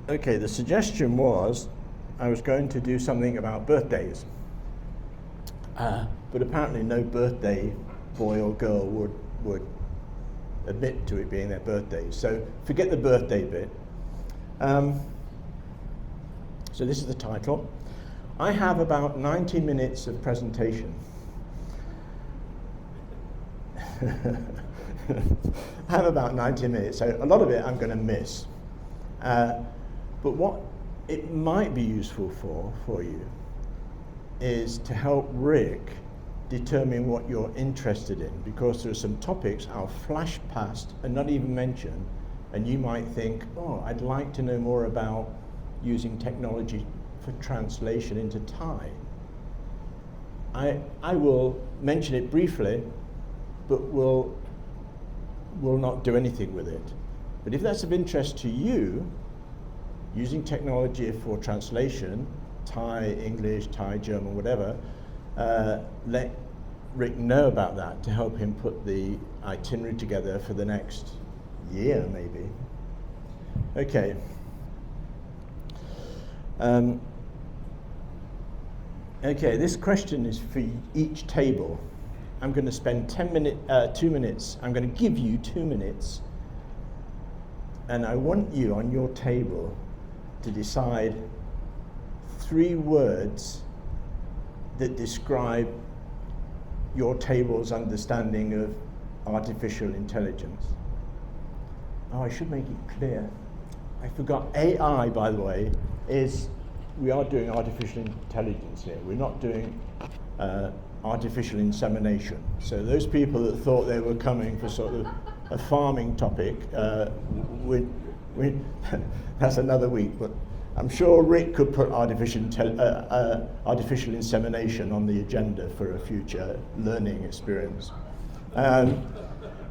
Okay, the suggestion was I was going to do something about birthdays. But apparently no birthday boy or girl would admit to it being their birthday. So forget the birthday bit. So this is the title. I have about 90 minutes of presentation. I have about 90 minutes, so a lot of it I'm going to miss. But what it might be useful for you is to help Rick determine what you're interested in, because there are some topics I'll flash past and not even mention, and you might think, oh, I'd like to know more about using technology for translation into Thai. I will mention it briefly, but will not do anything with it. But if that's of interest to you, using technology for translation, Thai, English, Thai, German, whatever, let Rick know about that to help him put the itinerary together for the next year, maybe. Okay. Okay, this question is for each table. I'm going to spend 2 minutes. I'm going to give you 2 minutes, and I want you on your table to decide 3 words that describe your table's understanding of artificial intelligence. Oh, I should make it clear. I forgot, AI, by the way, we are doing artificial intelligence here. We're not doing artificial insemination. So those people that thought they were coming for sort of a farming topic, that's another week, but I'm sure Rick could put artificial insemination on the agenda for a future learning experience.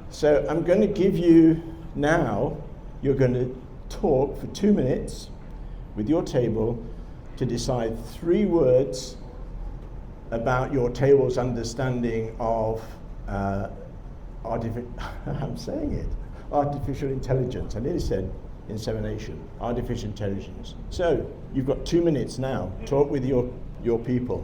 So I'm going to give you now, you're going to talk for 2 minutes with your table to decide 3 words about your table's understanding of I'm saying it, artificial intelligence. I nearly said insemination, artificial intelligence. So you've got 2 minutes now. Talk with your people.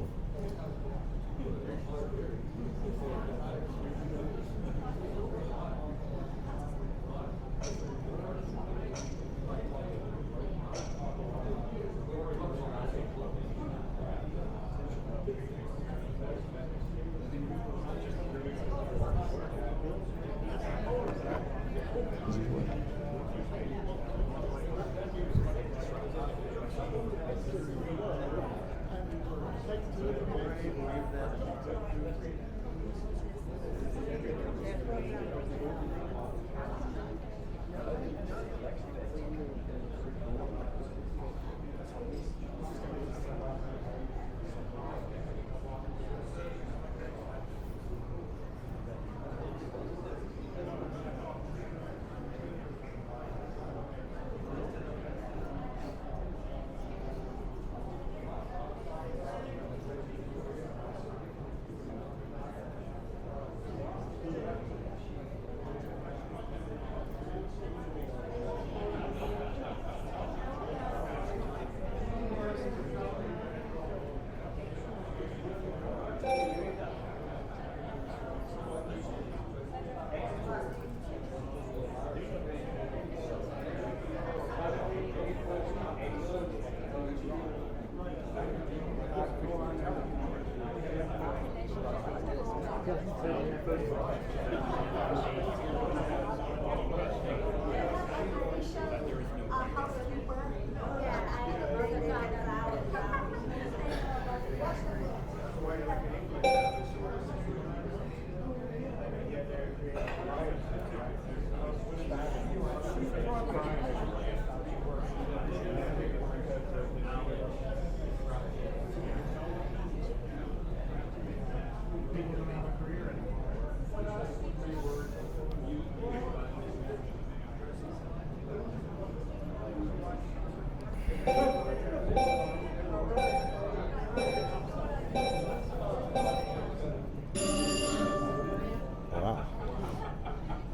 Wow.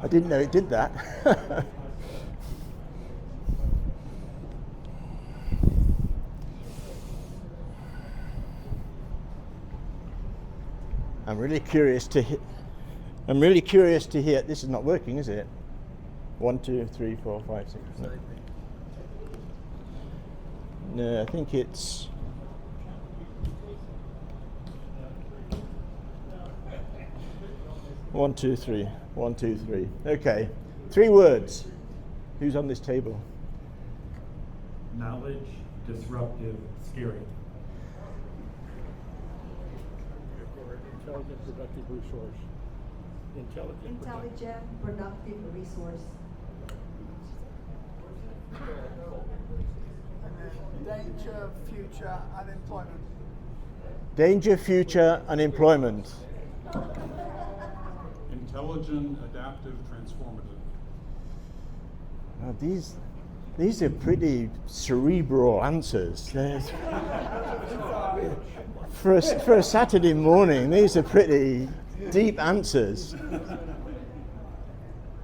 I didn't know it did that. I'm really curious to I'm really curious to hear. This is not working, is it? 1, 2, 3, 4, 5, 6. No, no, I think it's. One, two, three. 1, 2, 3. Okay. 3 words. Who's on this table? Knowledge, disruptive, scary. Intelligent, productive resource. Intelligent, productive resource. Danger, future, unemployment. Danger, future, unemployment. Intelligent, adaptive, transformative. Now these are pretty cerebral answers. For a Saturday morning, these are pretty deep answers.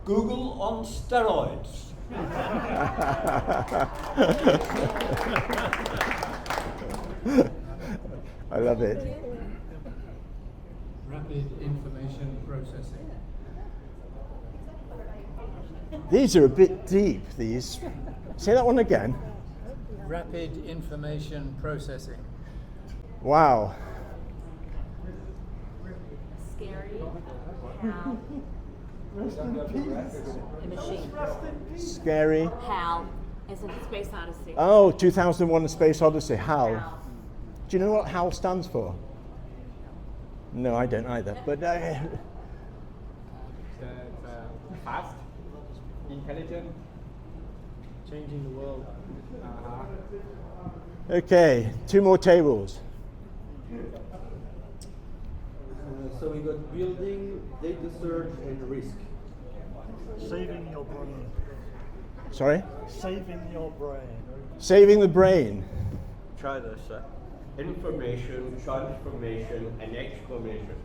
Google on steroids. I love it. Rapid information processing. These are a bit deep, these. Say that one again. Rapid information processing. Wow. Scary. How? A machine. Scary. Hal. As in Space Odyssey. Oh, 2001: A Space Odyssey. HAL. Hal. Do you know what HAL stands for? No, I don't either. But Fast, intelligent, changing the world. okay, 2 more tables. So we got building, data search, and risk. Saving your brain. Sorry? Saving your brain. Saving the brain. Try this. Information, transformation, and exclamation.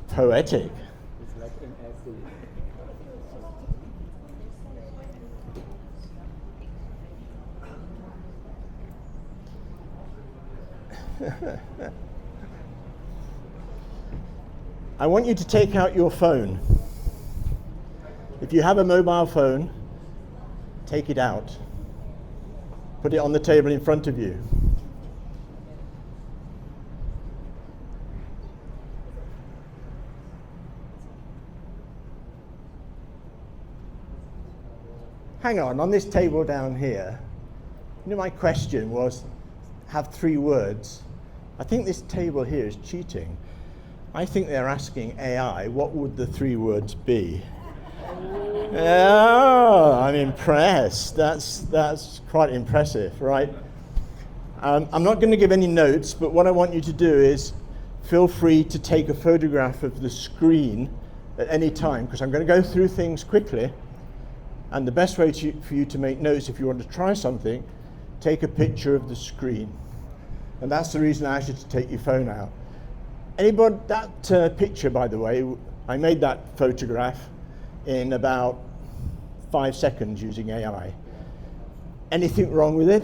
Poetic. It's like an essay. I want you to take out your phone. If you have a mobile phone, take it out. Put it on the table in front of you. Hang on this table down here, you know, my question was, have 3 words. I think this table here is cheating. I think they're asking AI, what would the 3 words be? Oh, I'm impressed. That's quite impressive, right? I'm not going to give any notes, but what I want you to do is feel free to take a photograph of the screen at any time, because I'm going to go through things quickly. And the best way for you to make notes, if you want to try something, take a picture of the screen. And that's the reason I asked you to take your phone out. Anybody, that picture, by the way, I made that photograph in about 5 seconds using AI. Anything wrong with it?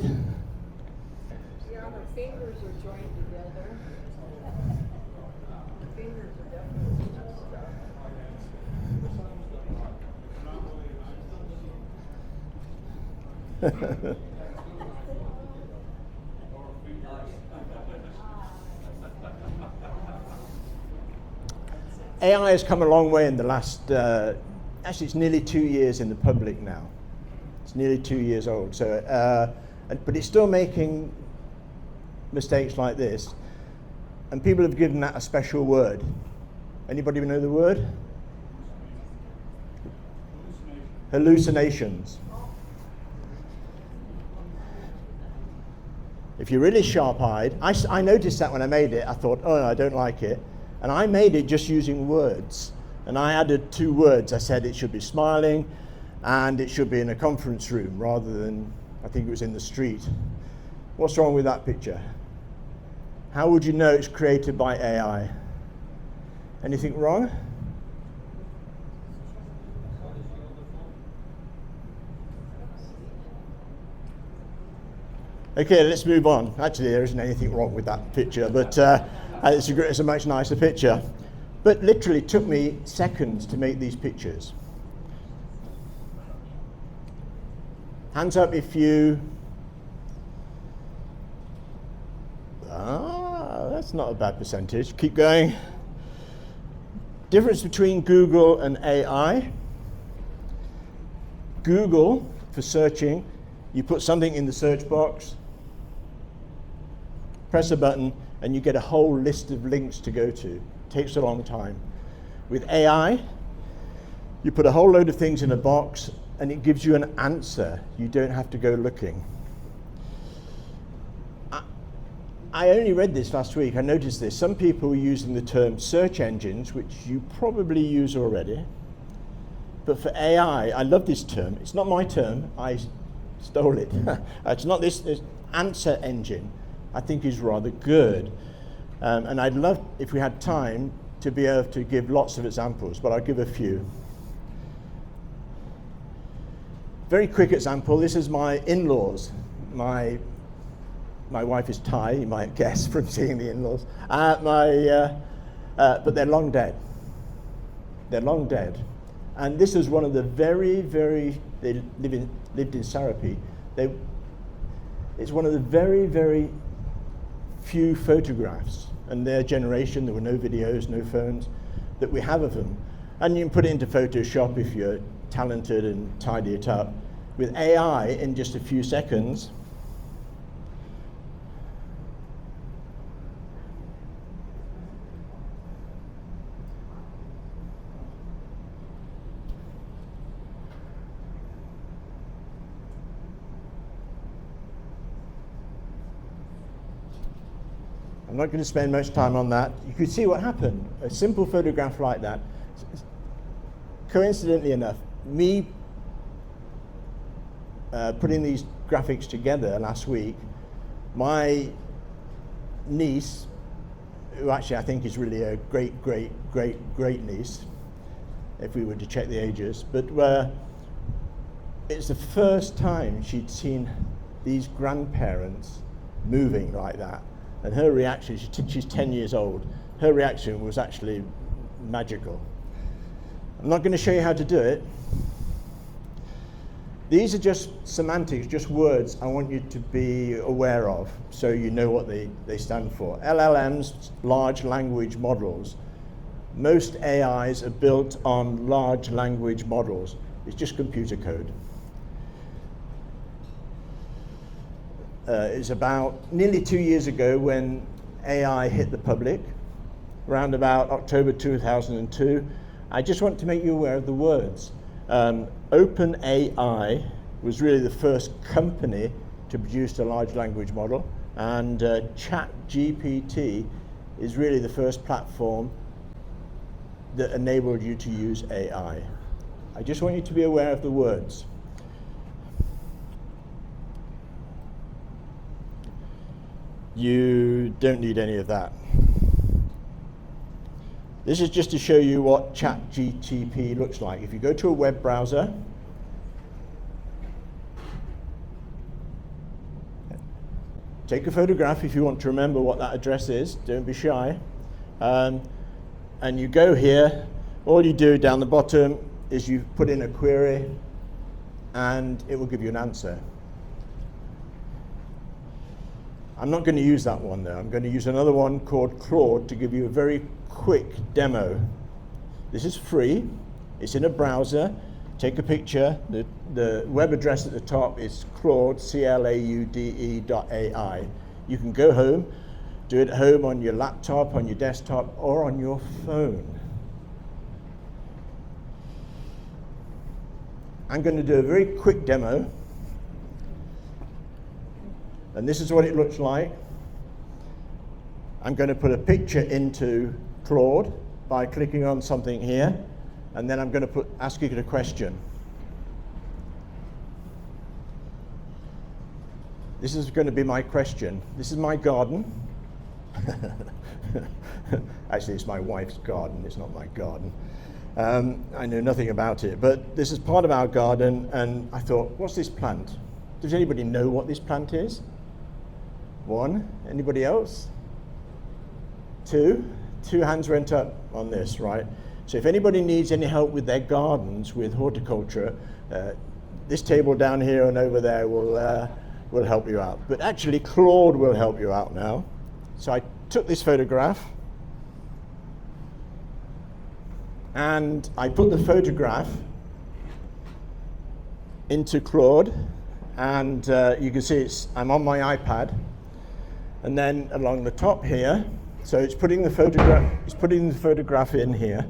Yeah, my fingers are joined together. My fingers are definitely AI has come a long way in the last, actually it's nearly 2 years in the public now. It's nearly 2 years old, so, but it's still making mistakes like this. And people have given that a special word. Anybody know the word? Hallucinations. If you're really sharp-eyed, I noticed that when I made it, I thought, oh, I don't like it. And I made it just using words. And I added 2 words. I said it should be smiling and it should be in a conference room rather than, I think it was in the street. What's wrong with that picture? How would you know it's created by AI? Anything wrong? Okay, let's move on. Actually, there isn't anything wrong with that picture, but And it's a much nicer picture. But literally took me seconds to make these pictures. Hands up if you... that's not a bad percentage. Keep going. Difference between Google and AI. Google, for searching, you put something in the search box, press a button, and you get a whole list of links to go to. Takes a long time. With AI, you put a whole load of things in a box, and it gives you an answer. You don't have to go looking. I only read this last week. I noticed this. Some people are using the term search engines, which you probably use already. But for AI, I love this term. It's not my term. I stole it. It's not this answer engine. I think is rather good. And I'd love, if we had time, to be able to give lots of examples, but I'll give a few. Very quick example. This is my in-laws. My wife is Thai, you might guess from seeing the in-laws. But they're long dead. They're long dead. And this is one of the they lived in Sarapi. It's one of the very few photographs, and their generation, there were no videos, no phones, that we have of them. And you can put it into Photoshop if you're talented and tidy it up. With AI, in just a few seconds, I'm not going to spend much time on that. You could see what happened. A simple photograph like that. Coincidentally enough, me putting these graphics together last week, my niece, who actually I think is really a great niece, if we were to check the ages, but it's the first time she'd seen these grandparents moving like that. And her reaction, she's 10 years old, her reaction was actually magical. I'm not going to show you how to do it. These are just semantics, just words I want you to be aware of so you know what they stand for. LLMs, large language models. Most AIs are built on large language models. It's just computer code. It's about nearly 2 years ago when AI hit the public, around about October 2002. I just want to make you aware of the words. OpenAI was really the first company to produce a large language model, and ChatGPT is really the first platform that enabled you to use AI. I just want you to be aware of the words. You don't need any of that. This is just to show you what ChatGPT looks like. If you go to a web browser, take a photograph if you want to remember what that address is, don't be shy. And you go here, all you do down the bottom is you put in a query and it will give you an answer. I'm not going to use that one though. I'm going to use another one called Claude to give you a very quick demo. This is free. It's in a browser. Take a picture. The web address at the top is Claude, CLAUDE.ai. You can go home, do it at home on your laptop, on your desktop, or on your phone. I'm going to do a very quick demo. And this is what it looks like. I'm going to put a picture into Claude by clicking on something here, and then I'm going to ask it a question. This is going to be my question. This is my garden. Actually, it's my wife's garden. It's not my garden. I know nothing about it, but this is part of our garden, and I thought, what's this plant? Does anybody know what this plant is? One. Anybody else? Two hands went up on this, right? So if anybody needs any help with their gardens, with horticulture, this table down here and over there will help you out. But actually, Claude will help you out now. So I took this photograph, and I put the photograph into Claude, and you can see I'm on my iPad, and then along the top here, so it's putting the photograph in here.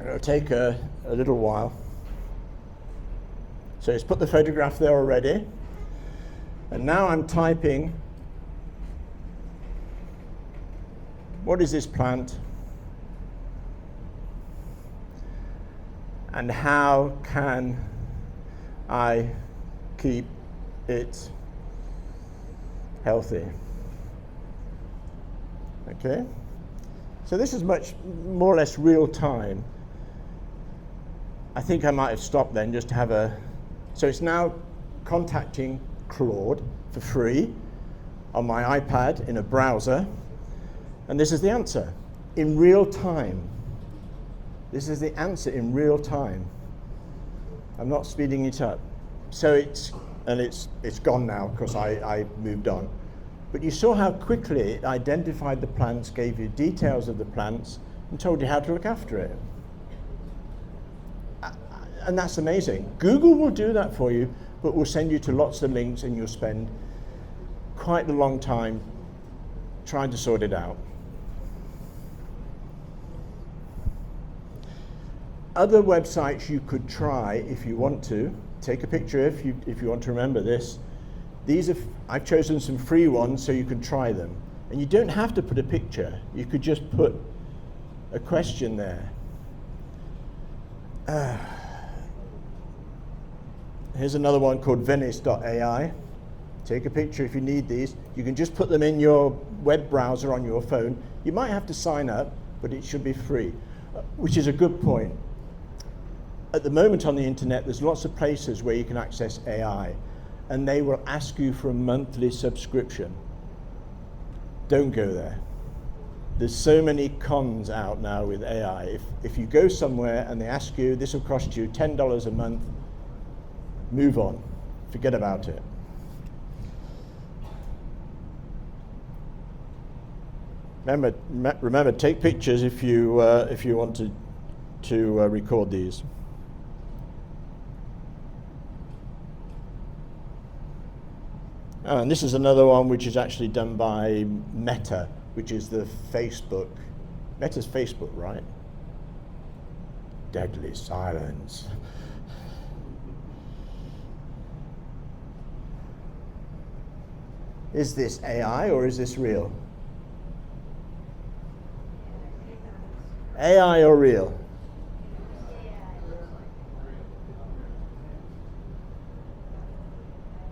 It'll take a little while. So it's put the photograph there already, and now I'm typing, what is this plant? And how can I keep it healthy? Okay, so this is much more or less real time. I think I might have stopped then just to have so it's now contacting Claude for free on my iPad in a browser, and this is the answer in real time. This is the answer in real time. I'm not speeding it up. So it's gone now because I moved on. But you saw how quickly it identified the plants, gave you details of the plants, and told you how to look after it. And that's amazing. Google will do that for you, but will send you to lots of links, and you'll spend quite a long time trying to sort it out. Other websites you could try if you want to. Take a picture if you want to remember this. I've chosen some free ones so you can try them. And you don't have to put a picture. You could just put a question there. Here's another one called Venice.ai. Take a picture if you need these. You can just put them in your web browser on your phone. You might have to sign up, but it should be free, which is a good point. At the moment on the internet, there's lots of places where you can access AI, and they will ask you for a monthly subscription. Don't go there. There's so many cons out now with AI. If you go somewhere and they ask you, this will cost you $10 a month, move on, forget about it. Remember, take pictures if you want to record these. And this is another one which is actually done by Meta, which is the Facebook. Meta's Facebook, right? Deadly silence. Is this AI or is this real? AI or real?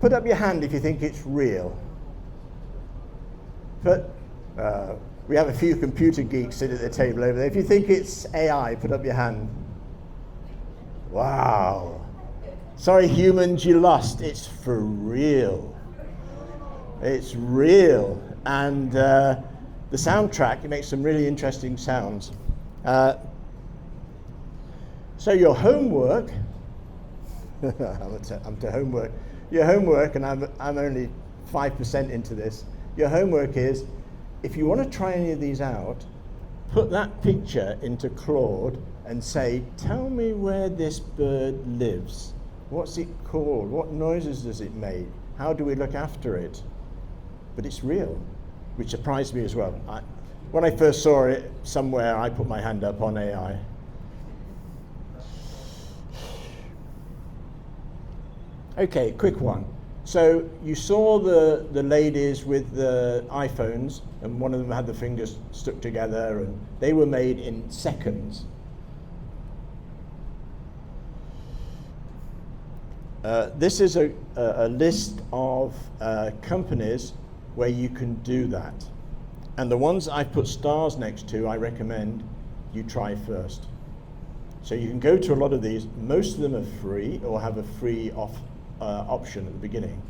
Put up your hand if you think it's real. We have a few computer geeks sitting at the table over there. If you think it's AI, put up your hand. Wow. Sorry, humans, you lost. It's for real. It's real. And the soundtrack, it makes some really interesting sounds. So your homework, I'm to homework. Your homework, and I'm only 5% into this, your homework is, if you want to try any of these out, put that picture into Claude and say, tell me where this bird lives. What's it called? What noises does it make? How do we look after it? But it's real, which surprised me as well. When I first saw it somewhere, I put my hand up on AI. Okay, quick one. So you saw the ladies with the iPhones, and one of them had the fingers stuck together, and they were made in seconds. This is a list of companies where you can do that. And the ones I've put stars next to, I recommend you try first. So you can go to a lot of these. Most of them are free or have a free option at the beginning.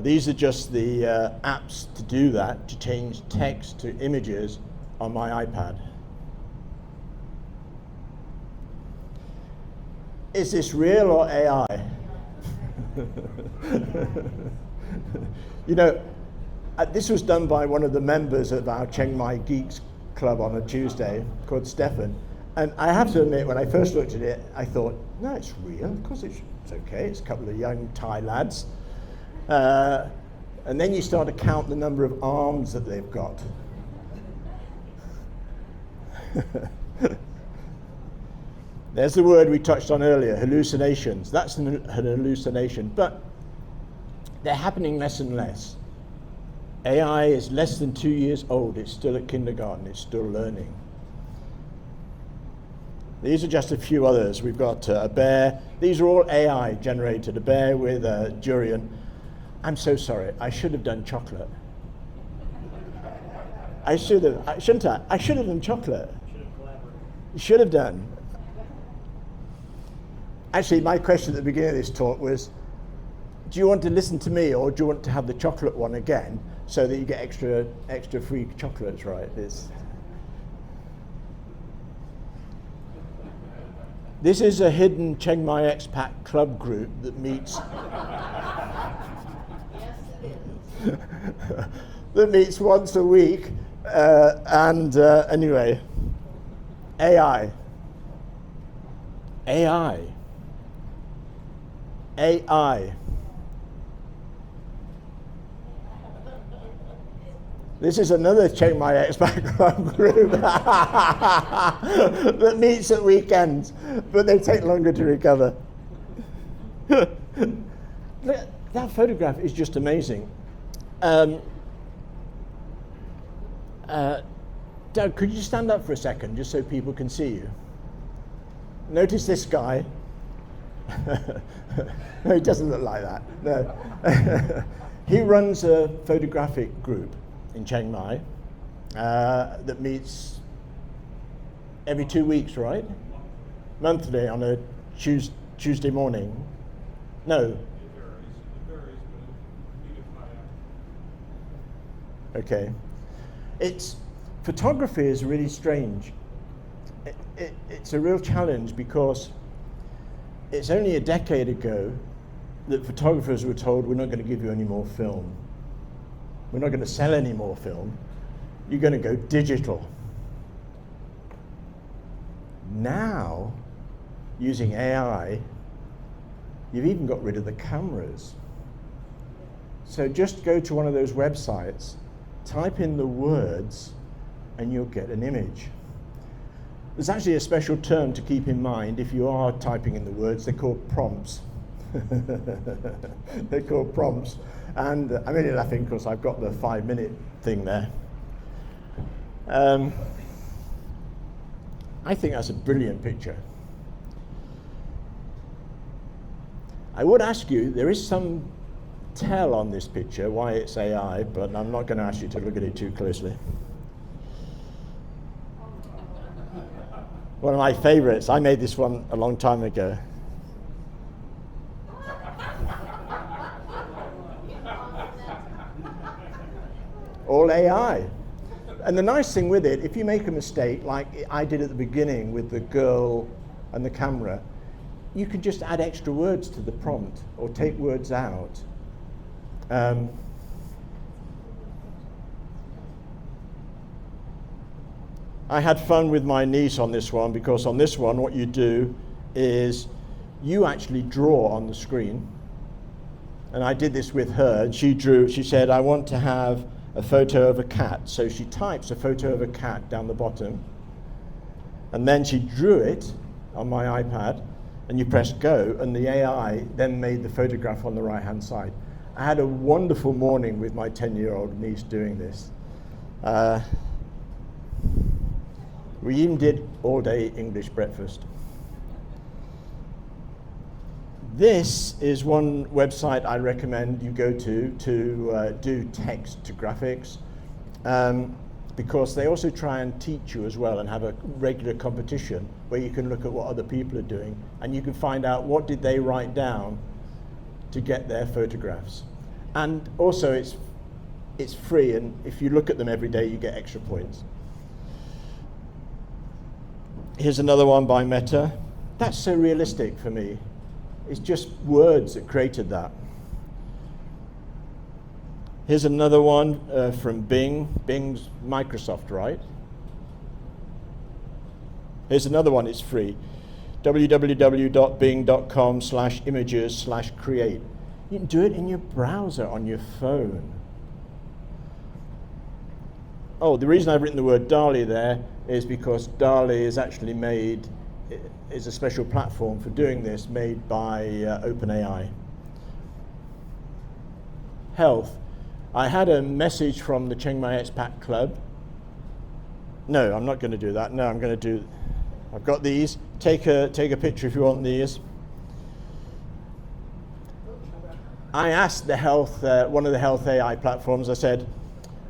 These are just the apps to do that, to change text to images on my iPad. Is this real or AI? You know, this was done by one of the members of our Chiang Mai Geeks Club on a Tuesday, called Stefan. And I have to admit, when I first looked at it, I thought, no, it's real. Of course it's okay. It's a couple of young Thai lads. And then you start to count the number of arms that they've got. There's the word we touched on earlier, hallucinations. That's an hallucination, but they're happening less and less. AI is less than 2 years old. It's still at kindergarten. It's still learning. These are just a few others. We've got a bear. These are all AI generated. A bear with a durian. I'm so sorry. I should have done chocolate. I should have, shouldn't I? I should have done chocolate. Should have done. Actually, my question at the beginning of this talk was, do you want to listen to me, or do you want to have the chocolate one again so that you get extra free chocolates, right? This is a hidden Chiang Mai expat club group that meets that meets once a week. Anyway, AI. This is another Chiang Mai expat club group that meets at weekends, but they take longer to recover. That photograph is just amazing. Doug, could you stand up for a second, just so people can see you? Notice this guy. No, he doesn't look like that. No. He runs a photographic group in Chiang Mai that meets every 2 weeks, right? Monthly on a Tuesday morning. No. It varies, but Okay. Photography is really strange. It's a real challenge because it's only a decade ago that photographers were told, we're not going to give you any more film. We're not going to sell any more film. You're going to go digital. Now, using AI, you've even got rid of the cameras. So just go to one of those websites, type in the words, and you'll get an image. There's actually a special term to keep in mind if you are typing in the words. They're called prompts. They're called prompts. And I'm really laughing because I've got the 5-minute thing there. I think that's a brilliant picture. I would ask you, there is some tell on this picture why it's AI, but I'm not going to ask you to look at it too closely. One of my favorites, I made this one a long time ago. All AI. And the nice thing with it, if you make a mistake, like I did at the beginning with the girl and the camera, you can just add extra words to the prompt or take words out. I had fun with my niece on this one, because on this one what you do is you actually draw on the screen. And I did this with her, and she said, I want to have a photo of a cat. So she types a photo of a cat down the bottom, and then she drew it on my iPad, and you press go, and the AI then made the photograph on the right-hand side. I had a wonderful morning with my 10-year-old niece doing this. We even did all-day English breakfast. This is one website I recommend you go to do text to graphics, because they also try and teach you as well and have a regular competition where you can look at what other people are doing, and you can find out what did they write down to get their photographs. And also it's free, and if you look at them every day, you get extra points. Here's another one by Meta. That's so realistic for me. It's just words that created that. Here's another one from Bing. Bing's Microsoft, right? Here's another one, it's free. www.bing.com/images/create. You can do it in your browser on your phone. Oh, the reason I've written the word DALL-E there is because DALL-E is actually is a special platform for doing this, made by OpenAI. Health. I had a message from the Chiang Mai Expat Club. No, I'm not going to do that. No, I've got these. Take a picture if you want these. I asked the one of the health AI platforms, I said,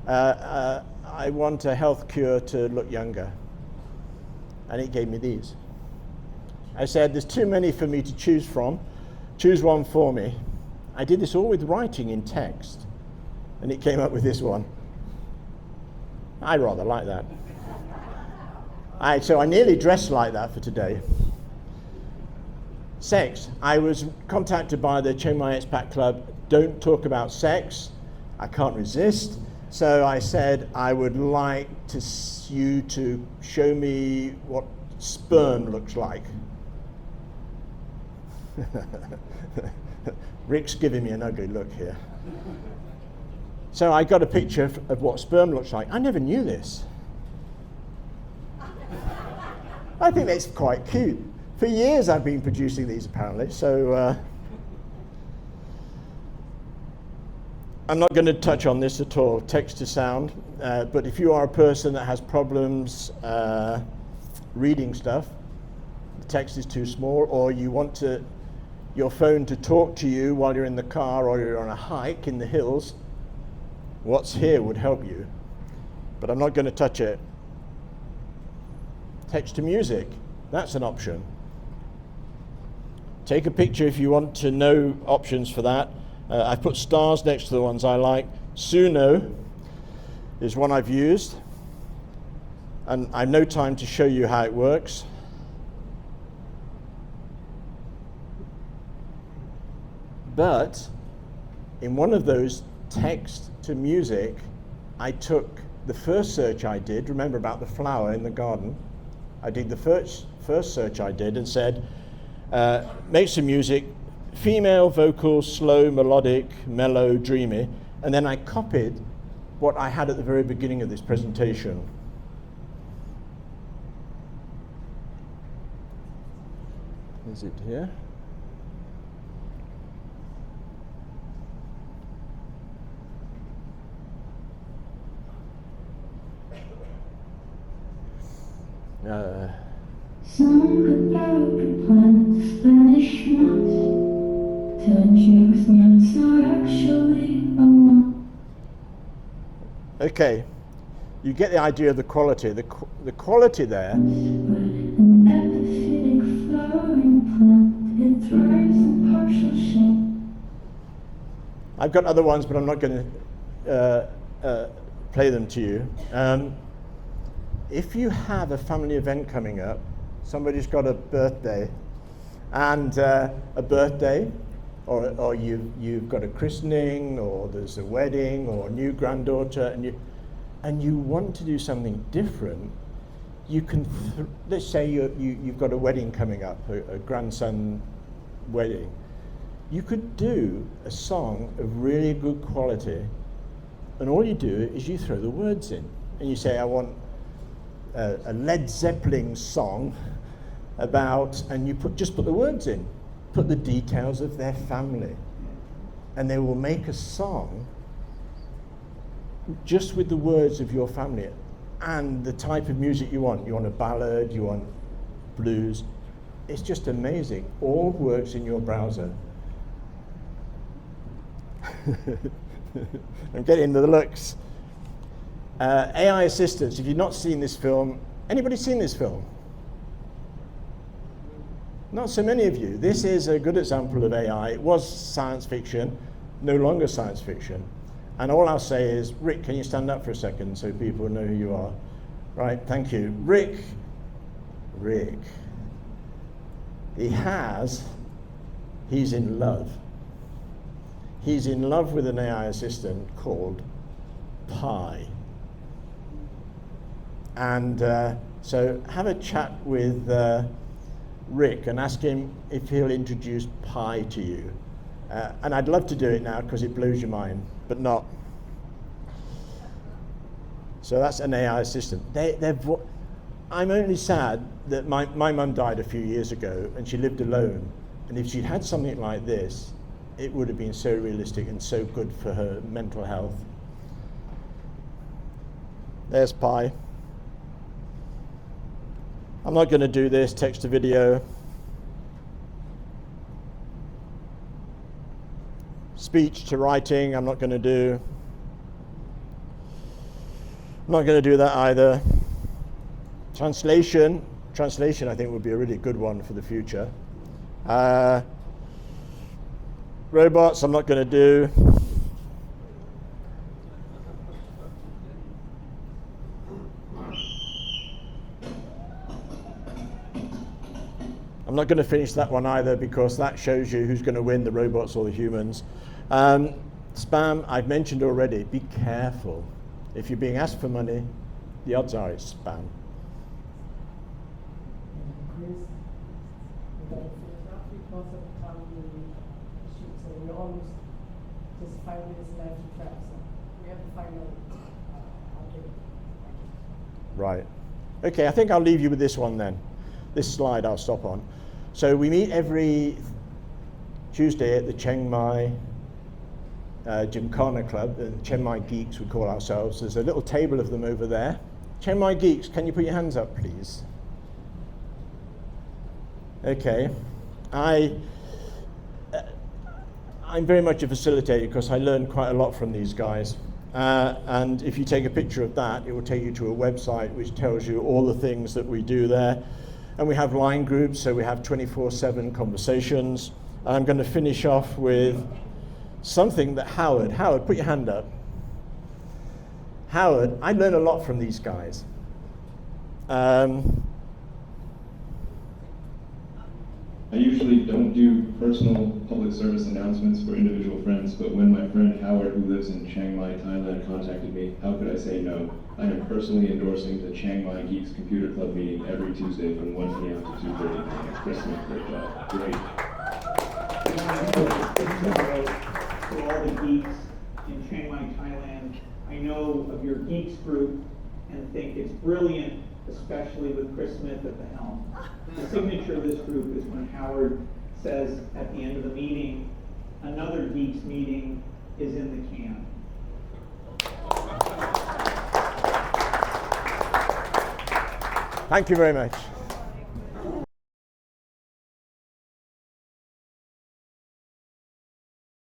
I want a health cure to look younger. And it gave me these. I said, there's too many for me to choose from. Choose one for me. I did this all with writing in text. And it came up with this one. I rather like that. So I nearly dressed like that for today. Sex. I was contacted by the Chiang Mai Expat Club. Don't talk about sex. I can't resist. So I said I would like you to show me what sperm looks like. Rick's giving me an ugly look here. So I got a picture of what sperm looks like. I never knew this. I think that's quite cute. For years I've been producing these apparently, so I'm not going to touch on this at all, text to sound, but if you are a person that has problems reading stuff, the text is too small, or you want your phone to talk to you while you're in the car or you're on a hike in the hills, what's here would help you, but I'm not going to touch it. Text to music, that's an option. Take a picture if you want to know options for that. I've put stars next to the ones I like. Suno is one I've used, and I've no time to show you how it works. But in one of those text to music, I took the first search I did, remember about the flower in the garden, I did the first search I did and said, make some music, female vocals, slow, melodic, mellow, dreamy, and then I copied what I had at the very beginning of this presentation. Is it here? Song about the planet's vanish not, telling truth one's not actually alone. Okay, you get the idea of the quality. The quality there. An epiphytic flowering plant, it thrives in partial shade. I've got other ones, but I'm not going to play them to you. If you have a family event coming up, somebody's got a birthday, and or you've got a christening, or there's a wedding, or a new granddaughter, and you want to do something different, you can. Let's say you've got a wedding coming up, a grandson wedding. You could do a song of really good quality, and all you do is you throw the words in, and you say, I want a Led Zeppelin song about, and you just put the words in, put the details of their family, and they will make a song just with the words of your family and the type of music you want. You want a ballad, you want blues. It's just amazing. All works in your browser. I'm getting into the looks. AI assistants, if you've not seen this film, anybody seen this film? Not so many of you. This is a good example of AI. It was science fiction, no longer science fiction. And all I'll say is, Rick, can you stand up for a second so people know who you are? Right, thank you. Rick, he's in love. He's in love with an AI assistant called Pi. And so have a chat with Rick and ask him if he'll introduce Pi to you. And I'd love to do it now because it blows your mind, but not. So that's an AI assistant. I'm only sad that my mum died a few years ago and she lived alone. And if she'd had something like this, it would have been so realistic and so good for her mental health. There's Pi. I'm not going to do this text to video. Speech to writing, I'm not going to do. I'm not going to do that either. Translation I think would be a really good one for the future. Robots, I'm not going to do. I'm not going to finish that one either because that shows you who's going to win, the robots or the humans. Spam, I've mentioned already, be careful. If you're being asked for money, the odds are it's spam. Chris, because of time we shoot, so we're almost just 5 minutes left to trap, so we have to find out. Okay. Right. Okay, I think I'll leave you with this one then. This slide I'll stop on. So we meet every Tuesday at the Chiang Mai Gymkhana Club, the Chiang Mai Geeks we call ourselves. There's a little table of them over there. Chiang Mai Geeks, can you put your hands up, please? Okay. I'm very much a facilitator because I learn quite a lot from these guys. And if you take a picture of that, it will take you to a website which tells you all the things that we do there. And we have line groups, so we have 24/7 conversations. And I'm going to finish off with something that Howard, put your hand up. Howard, I learn a lot from these guys. I usually don't do personal public service announcements for individual friends, but when my friend Howard, who lives in Chiang Mai, Thailand, contacted me, how could I say no? I am personally endorsing the Chiang Mai Geeks Computer Club meeting every Tuesday from 1 p.m. to 2:30 p.m. Chris Smith, great job. Great. To all the geeks in Chiang Mai, Thailand, I know of your geeks group and think it's brilliant, especially with Chris Smith at the helm. The signature of this group is when Howard says at the end of the meeting, another geeks meeting is in the can. Thank you very much.